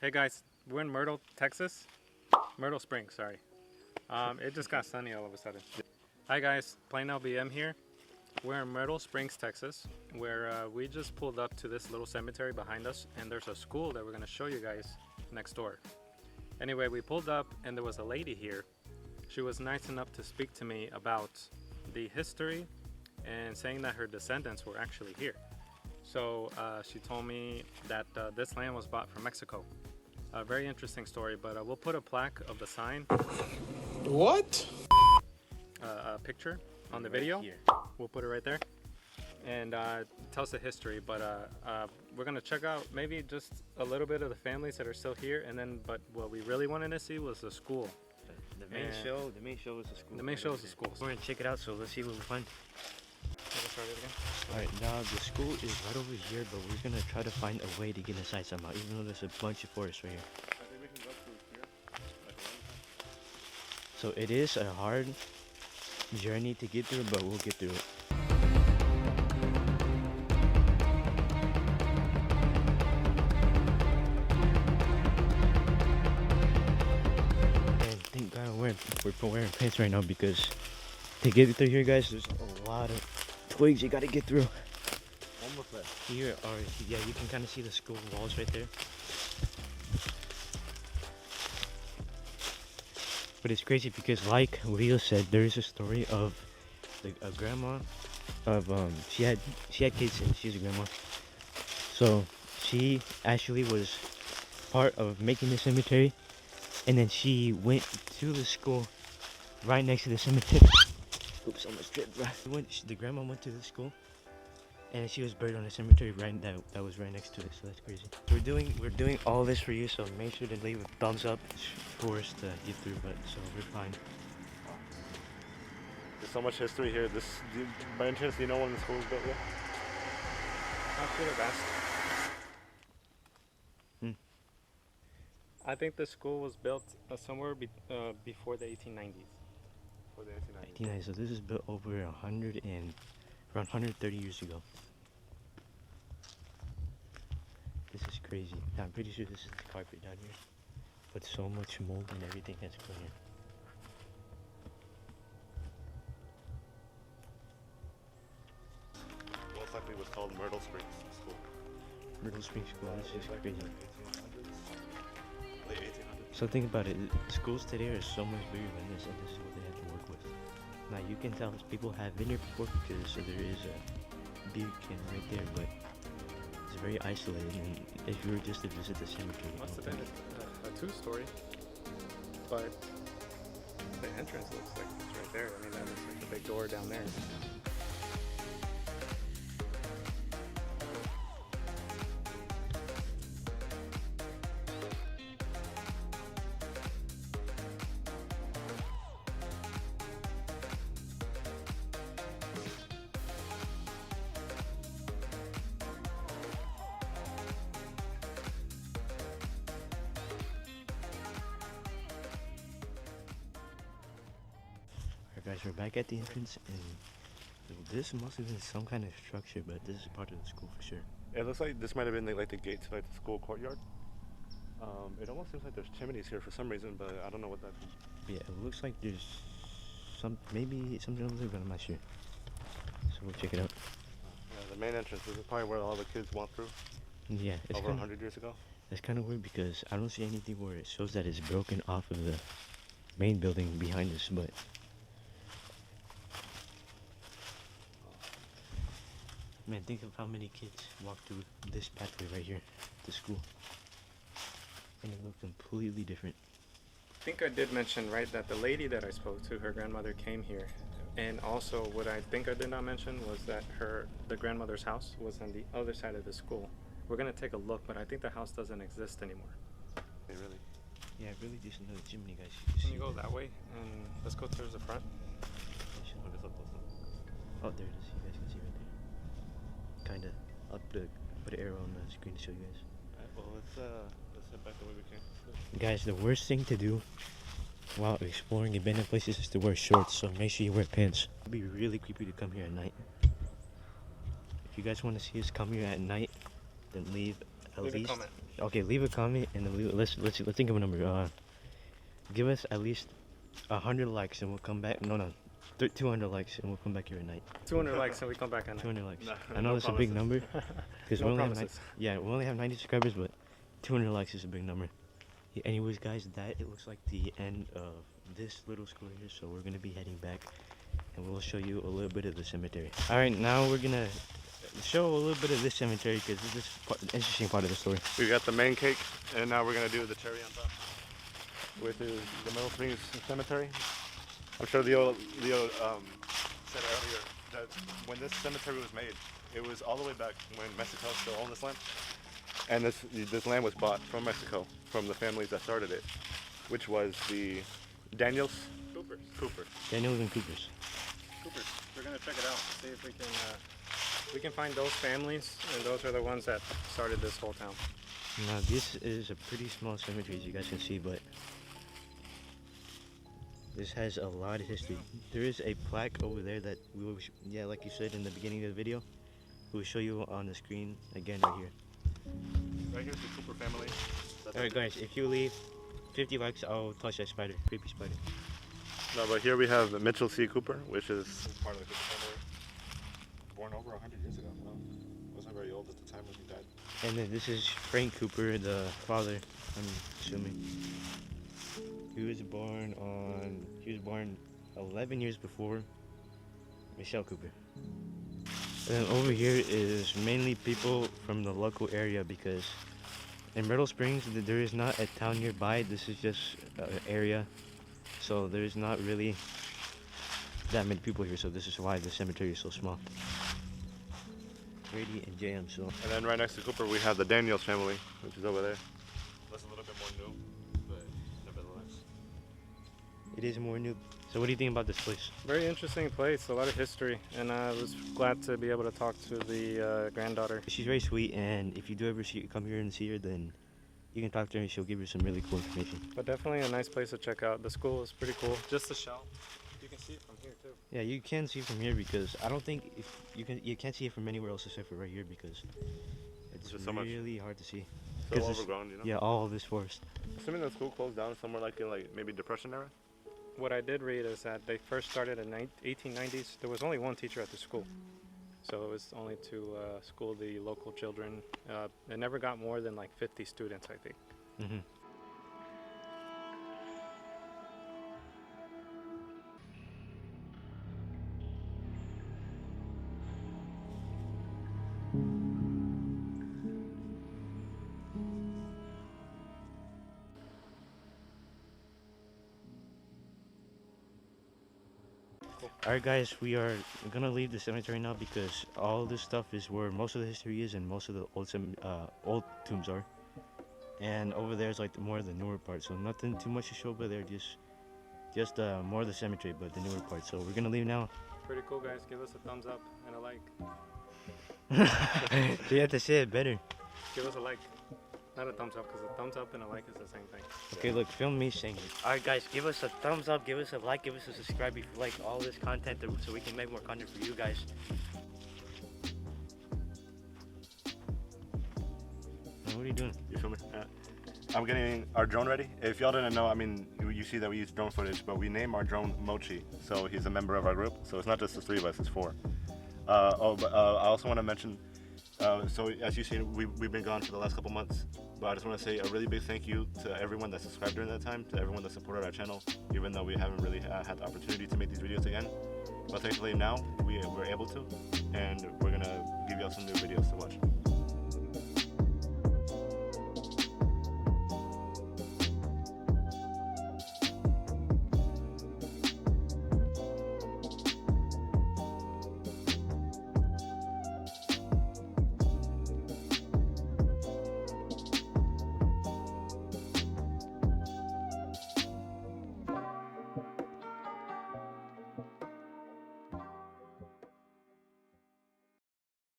Hey guys, we're in Myrtle, Texas. Myrtle Springs, sorry. It just got sunny all of a sudden. Hi guys, Plain LBM here. We're in Myrtle Springs, Texas, where we just pulled up to this little cemetery behind us, and there's a school that we're gonna show you guys next door. Anyway, we pulled up and there was a lady here. She was nice enough to speak to me about the history and saying that her descendants were actually here. So she told me that this land was bought from Mexico. A very interesting story, but we'll put a plaque of the sign. What? A picture on the video. We'll put it right there. And tells the history, but we're gonna check out maybe just a little bit of the families that are still here, and then, but what we really wanted to see was the school. The main show is the school. The main show is the school. We're gonna check it out, so let's see what we find. Again. Alright, now the school is right over here, but we're gonna try to find a way to get inside somehow, even though there's a bunch of forest right here. I think we can go through here. So it is a hard journey to get through, but we'll get through it. And thank God we're wearing pants right now, because to get through here, guys, there's a lot of twigs you gotta get through. Almost there. Here are, yeah, you can kind of see the school walls right there. But it's crazy because, like Leo said, there is a story of a grandma of she had kids and she's a grandma. So she actually was part of making the cemetery, and then she went to the school right next to the cemetery. Oops, almost tripped. The grandma went to the school, and she was buried on the cemetery that was right next to it. So that's crazy. We're doing all this for you, so make sure to leave a thumbs up for us to get through. But so we're fine. There's so much history here. By any chance, do you know when the school was built yet? I should have asked. I think the school was built somewhere before the 1890s. For the 1890s. 1890. So this is built over around 130 years ago. This is crazy. Now, I'm pretty sure this is the carpet down here, but so much mold and everything that's grown here. Most likely it was called Myrtle Springs School. Myrtle Springs School. This is crazy. Late 1800s. So think about it. Schools today are so much bigger than this, and this is what they have to work with. Now you can tell people have been here before because there is a beacon right there, but it's very isolated. And if you were just to visit the cemetery, Must have been a two-story, but the entrance looks like it's right there. I mean, that looks like the big door down there. Guys, we're back at the entrance, and this must have been some kind of structure, but this is part of the school for sure. It looks like this might have been like the gate to like the school courtyard. It almost seems like there's chimneys here for some reason, but I don't know what that is. Yeah, it looks like there's maybe something over there, but I'm not sure. So we'll check it out. Yeah, the main entrance. This is probably where all the kids walked through. Yeah, it's over 100 years ago. It's kind of weird because I don't see anything where it shows that it's broken off of the main building behind us, but man, think of how many kids walk through this pathway right here to school. And it looks completely different. I think I did mention, right, that the lady that I spoke to, her grandmother came here. And also what I think I did not mention was that the grandmother's house was on the other side of the school. We're gonna take a look, but I think the house doesn't exist anymore. Hey, really? Yeah, really just another chimney, guys. Can you go that way? And let's go towards the front. Oh, there it is. You guys can see right there. Kinda. I'll put an arrow on the screen to show you guys. Alright, well, let's head back the way we came. Guys, the worst thing to do while exploring abandoned places is to wear shorts, so make sure you wear pants. It'd be really creepy to come here at night. If you guys want to see us come here at night, then leave at Leave a least. comment. Okay, leave a comment and then let's think of a number. Give us at least 100 likes and we'll come back. No, 200 likes and we'll come back here at night. 200 likes and we come back on it. 200 likes. No, I know no that's a big promises. number because No we only promises. we only have 90 subscribers, but 200 likes is a big number. Yeah, anyways, guys, it looks like the end of this little school here, so we're gonna be heading back, and we'll show you a little bit of the cemetery. All right, now we're gonna show a little bit of this cemetery because this is an interesting part of the story. We got the main cake, and now we're gonna do the cherry on top, which is the Myrtle Springs Cemetery. I'm sure Leo said earlier that when this cemetery was made, it was all the way back when Mexico still owned this land, and this land was bought from Mexico from the families that started it, which was the Daniels Coopers. Daniels and Coopers. We're gonna check it out. See if we can find those families, and those are the ones that started this whole town. Now this is a pretty small cemetery, as you guys can see, but this has a lot of history. There is a plaque over there that we will, like you said in the beginning of the video, we'll show you on the screen again right here. Right here's the Cooper family. Alright guys, if you leave 50 likes, I'll touch that spider, creepy spider. No, but here we have Mitchell C. Cooper, which is part of the Cooper family. Born over 100 years ago. Well, wasn't very old at the time when he died. And then this is Frank Cooper, the father, I'm assuming. He was born 11 years before Michelle Cooper. And then over here is mainly people from the local area because in Myrtle Springs there is not a town nearby. This is just an area, so there's not really that many people here. So this is why the cemetery is so small. Grady and JM. So. And then right next to Cooper we have the Daniels family, which is over there. That's a little bit more new, but nevertheless. It is more new. So what do you think about this place? Very interesting place, a lot of history, and I was glad to be able to talk to the granddaughter. She's very sweet, and if you do ever come here and see her, then you can talk to her and she'll give you some really cool information. But definitely a nice place to check out. The school is pretty cool. Just the shell. You can see it from here too. Yeah, you can see from here because I don't think if you can't see it from anywhere else except for right here because it's just so much. really hard to see. So 'Cause overgrown, you know? Yeah, all of this forest. Assuming the school closed down somewhere like in maybe Depression era? What I did read is that they first started in 1890s. There was only one teacher at the school, so it was only to school the local children. It never got more than like 50 students, I think. Mm-hmm. Alright guys, we are gonna leave the cemetery now because all this stuff is where most of the history is and most of the old tombs are. And over there is like more of the newer part, so nothing too much to show over there, just more of the cemetery, but the newer part. So we're gonna leave now. Pretty cool, guys. Give us a thumbs up and a like. So you have to say it better. Give us a like. Not a thumbs up, because a thumbs up and a like is the same thing. Okay, look, film me saying it. Alright guys, give us a thumbs up, give us a like, give us a subscribe if you like all this content so we can make more content for you guys. Now, what are you doing? You feel me? I'm getting our drone ready. If y'all didn't know, I mean, you see that we use drone footage, but we name our drone Mochi, so he's a member of our group. So it's not just the three of us, it's four. I also want to mention, so as you see, we've been gone for the last couple months, but I just want to say a really big thank you to everyone that subscribed during that time, to everyone that supported our channel, even though we haven't really had the opportunity to make these videos again. But thankfully now we're able to, and we're gonna give y'all some new videos to watch.